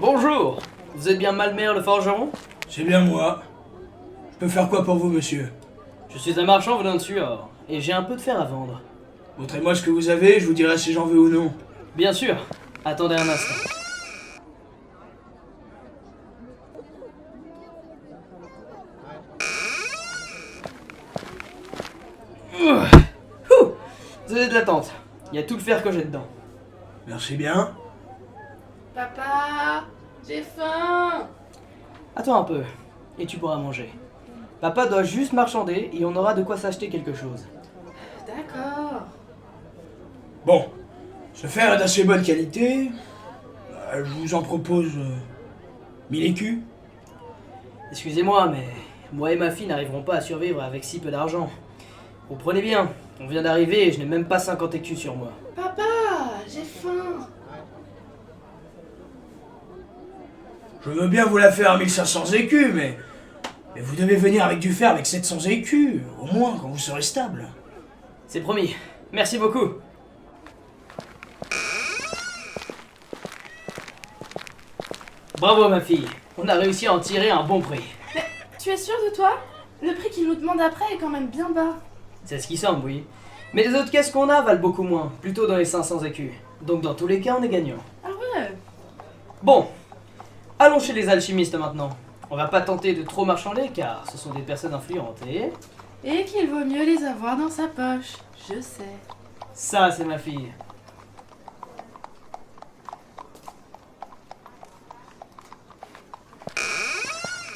Bonjour. Vous êtes bien Malmer le forgeron? C'est bien moi. Je peux faire quoi pour vous, monsieur? Je suis un marchand venant de Suor, et j'ai un peu de fer à vendre. Montrez-moi ce que vous avez, je vous dirai si j'en veux ou non. Bien sûr. Attendez un instant. Ouh. Désolé de l'attente. Il y a tout le fer que j'ai dedans. Merci bien. Papa, j'ai faim. Attends un peu, et tu pourras manger. Papa doit juste marchander et on aura de quoi s'acheter quelque chose. D'accord. Bon, ce fer est d'assez bonne qualité. Je vous en propose 1000 écus. Excusez-moi, mais moi et ma fille n'arriverons pas à survivre avec si peu d'argent. Vous prenez bien, on vient d'arriver et je n'ai même pas 50 écus sur moi. Papa, j'ai faim. Je veux bien vous la faire à 1500 écus, mais vous devez venir avec du fer avec 700 écus, au moins, quand vous serez stable. C'est promis. Merci beaucoup. Bravo ma fille, on a réussi à en tirer un bon prix. Mais tu es sûr de toi? Le prix qu'il nous demande après est quand même bien bas. C'est ce qui semble, oui. Mais les autres caisses qu'on a valent beaucoup moins, plutôt dans les 500 écus. Donc dans tous les cas, on est gagnant. Ah ouais. Bon, allons chez les alchimistes maintenant. On va pas tenter de trop marchander car ce sont des personnes influentes et... Et qu'il vaut mieux les avoir dans sa poche. Je sais. Ça, c'est ma fille.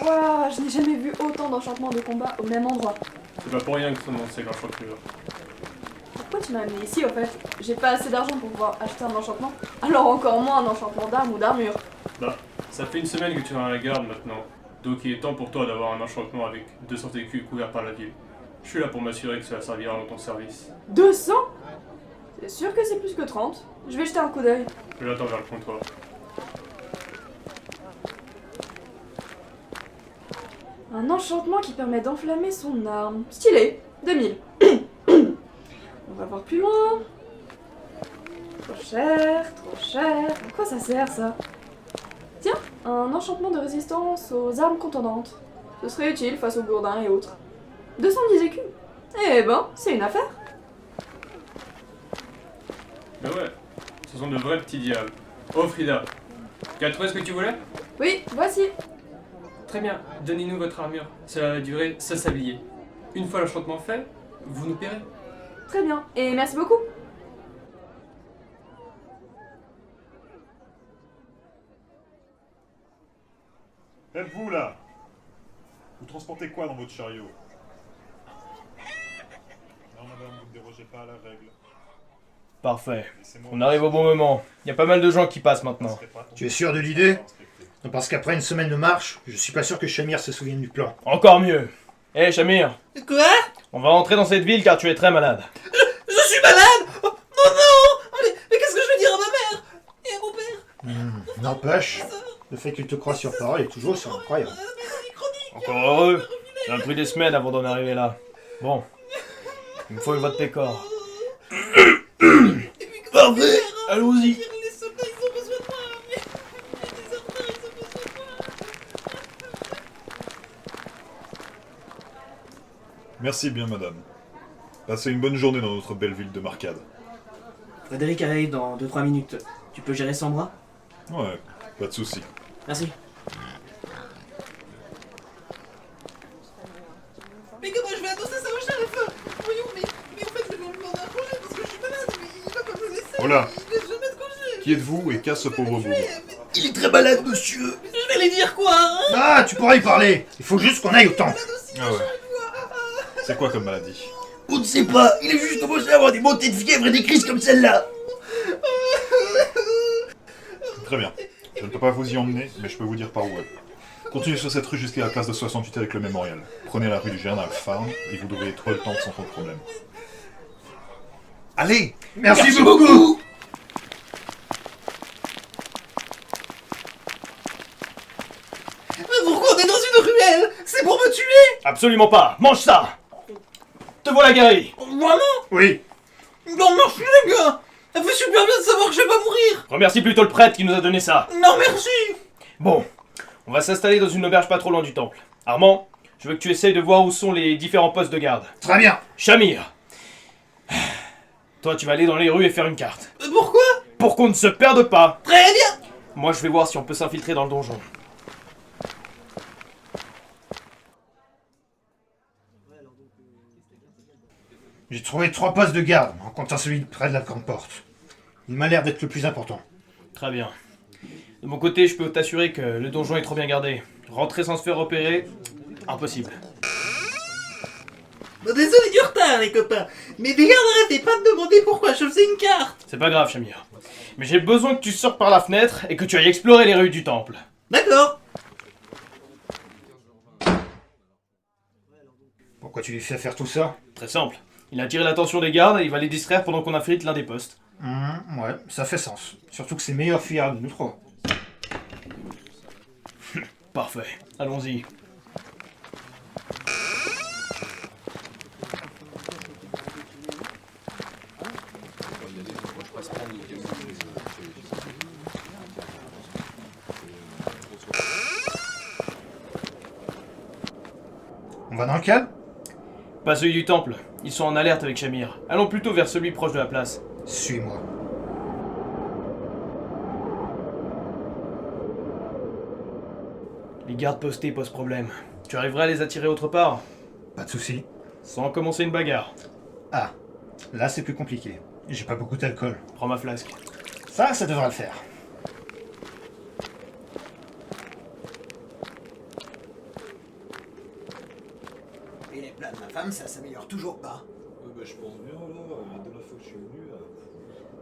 Waouh, je n'ai jamais vu autant d'enchantements de combat au même endroit. C'est pas pour rien que son nom c'est l'enchanteur. Pourquoi tu m'as amené ici au fait? J'ai pas assez d'argent pour pouvoir acheter un enchantement. Alors encore moins un enchantement d'armes ou d'armure. Bah, ça fait une semaine que tu es à la garde maintenant. Donc il est temps pour toi d'avoir un enchantement avec 200 écus couverts par la ville. Je suis là pour m'assurer que cela servira dans ton service. 200? C'est sûr que c'est plus que 30. Je vais jeter un coup d'œil. Je l'attends vers le comptoir. Un enchantement qui permet d'enflammer son arme. Stylé. 2000. On va voir plus loin. Trop cher, trop cher. À quoi ça sert ça? Tiens, un enchantement de résistance aux armes contendantes. Ce serait utile face aux gourdins et autres. 210 écus. Eh ben, c'est une affaire. Bah ouais, ce sont de vrais petits diables. Oh Frida, tu as trouvé ce que tu voulais? Oui, voici. Très bien, donnez-nous votre armure. Cela va durer 16 sabliers. Une fois l'enchantement fait, vous nous paierez. Très bien, et merci beaucoup. Faites-vous là? Vous transportez quoi dans votre chariot? Non madame, vous ne dérogez pas à la règle. Parfait. Laissez-moi On arrive au bon moment. Il y a pas mal de gens qui passent maintenant. Tu es sûr de l'idée? Non, parce qu'après une semaine de marche, je suis pas sûr que Shamir se souvienne du plan. Encore mieux. Hé Shamir, Quoi? on va rentrer dans cette ville car tu es très malade. Je suis malade? Oh non! Mais qu'est-ce que je vais dire à ma mère? Et à mon père? N'empêche, le fait qu'il te croie sur parole est toujours sur incroyable. Encore heureux. Ça a pris des semaines avant d'en arriver là. Bon. Il me faut une voix de pécor. Parfait! Allons-y. Les soldats, ils ont besoin de moi! Mais les déserteurs, ils ont besoin de moi! Merci bien madame. Passez une bonne journée dans notre belle ville de Marcade. Frédéric arrive dans 2-3 minutes. Tu peux gérer sans bras? Ouais, pas de soucis. Merci. Mais comment je vais annoncer ça au chef? Voyons, mais en fait, je vais lui demander un congé parce que je suis malade, mais il va pas me laisser. Voilà. Il laisse jamais de congé. Qui êtes-vous et casse ce pauvre bout? Il est très malade, monsieur. Je vais lui dire quoi, hein? Ah, tu pourras y parler. Il faut juste qu'on aille au temple. Ah ouais. C'est quoi comme maladie? On ne sait pas. Il a juste commencé à avoir des montées de fièvre et des crises comme celle-là. Très bien. Je ne peux pas vous y emmener, mais je peux vous dire par où aller. Continuez sur cette rue jusqu'à la place de 68 avec le mémorial. Prenez la rue du Général Farm et vous devriez trouver le temple sans trop de problème. Allez! Merci beaucoup. Mais pourquoi on est dans une ruelle? C'est pour me tuer? Absolument pas. Mange ça. Te voilà guéri. Vraiment? Oui. Non, merci les gars. Ça fait super bien de savoir que je vais pas mourir. Remercie plutôt le prêtre qui nous a donné ça. Non, merci. Bon, on va s'installer dans une auberge pas trop loin du temple. Armand, je veux que tu essayes de voir où sont les différents postes de garde. Très bien. Shamir, toi tu vas aller dans les rues et faire une carte. Pourquoi? Pour qu'on ne se perde pas. Très bien. Moi je vais voir si on peut s'infiltrer dans le donjon. J'ai trouvé 3 postes de garde, en comptant celui près de la grande porte. Il m'a l'air d'être le plus important. Très bien. De mon côté, je peux t'assurer que le donjon est trop bien gardé. Rentrer sans se faire repérer, impossible. Bon, désolé du retard, les copains. Mais les gardes arrêtez pas de demander pourquoi je faisais une carte. C'est pas grave, Shamir. Mais j'ai besoin que tu sortes par la fenêtre et que tu ailles explorer les rues du temple. D'accord. Pourquoi tu lui fais faire tout ça? Très simple. Il a attiré l'attention des gardes et il va les distraire pendant qu'on infiltre l'un des postes. Ouais, ça fait sens. Surtout que c'est meilleur fuyard de nous 3. Parfait. Allons-y. On va dans lequel? Pas celui du temple. Ils sont en alerte avec Shamir. Allons plutôt vers celui proche de la place. Suis-moi. Les gardes postés posent problème. Tu arriveras à les attirer autre part? Pas de soucis. Sans commencer une bagarre. Ah, là c'est plus compliqué. J'ai pas beaucoup d'alcool. Prends ma flasque. Ça devrait le faire. Et les plats de ma femme, ça s'améliore toujours pas. Ouais, bah, je pense bien, là, de la fois que je suis venu.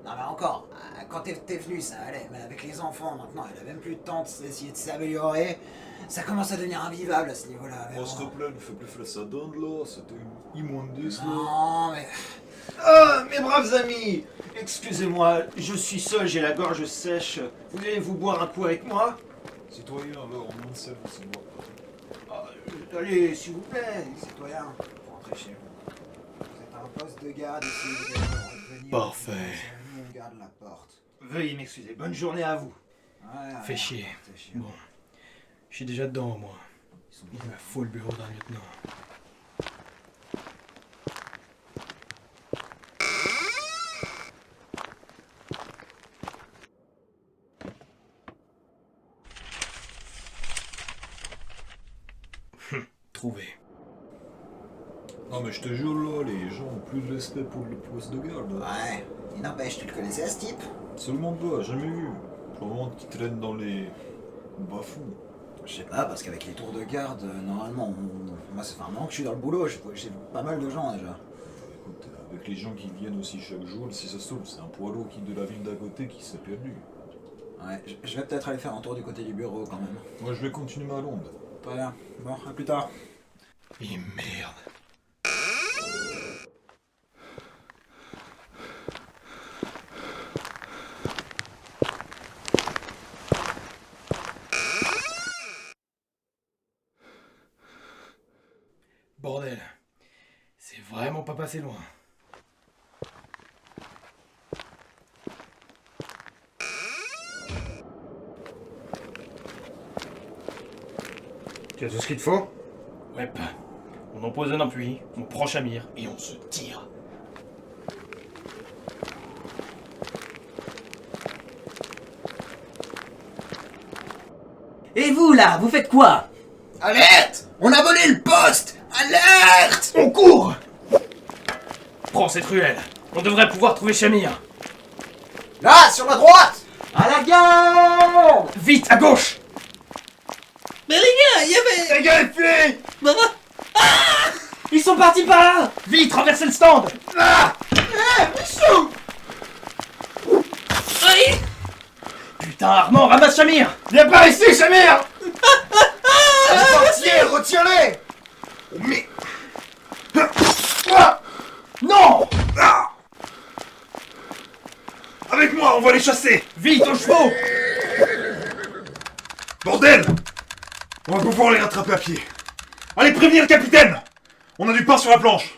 Non, mais encore, quand t'es venu, ça allait, mais avec les enfants, maintenant, elle a même plus de temps d'essayer de s'améliorer. Ça commence à devenir invivable à ce niveau-là. Oh, s'il te plaît, ne fais plus faire ça donne là, c'était une immondice là. Non, mais. Ah, mes braves amis! Excusez-moi, je suis seul, j'ai la gorge sèche. Voulez-vous boire un coup avec moi? Citoyen, alors, on m'en sert, c'est moi. Allez, s'il vous plaît, citoyen, faut rentrer chez vous. Vous êtes à un poste de garde ici, vous allez revenir. Parfait. Nous, on garde la porte. Veuillez m'excuser, bonne journée à vous. Ouais, Fais chier. Bon. Je suis déjà dedans, moi. Il me faut le bureau d'un lieutenant. Trouvé. Non, mais je te jure là, les gens ont plus de respect pour le poste de garde. Ouais, il n'empêche, tu le connaissais à ce type? Seulement pas, jamais vu. Probablement qui traîne dans les bas-fonds. Je sais pas, parce qu'avec les tours de garde, normalement, moi ça fait un moment que je suis dans le boulot, j'ai pas mal de gens déjà. Écoute, avec les gens qui viennent aussi chaque jour, si ça se trouve, c'est un poids lourd qui de la ville d'à côté qui s'est perdu. Ouais, je vais peut-être aller faire un tour du côté du bureau quand même. Moi je vais continuer ma ronde. Très bien, bon, à plus tard. Et merde. Bordel. C'est vraiment pas passé loin. Tu as tout ce qu'il te faut? Ouais. On empoisonne un puits, on prend Shamir et on se tire. Et vous là, vous faites quoi? Alerte! On a volé le poste! Alerte! On court! Prends cette ruelle. On devrait pouvoir trouver Shamir. Là, sur la droite! À la garde! Vite, à gauche! Mais les gars, il y avait... Les gars, filles! Ils sont partis par là! Vite, traversez le stand! Oui. Putain, Armand, ramasse Shamir! Viens par ici, Shamir! Portier, retiens-les! Mais... Non! Avec moi, on va les chasser! Vite, aux chevaux! Bordel! On va pouvoir les rattraper à pied. Allez prévenir le capitaine! On a du pain sur la planche!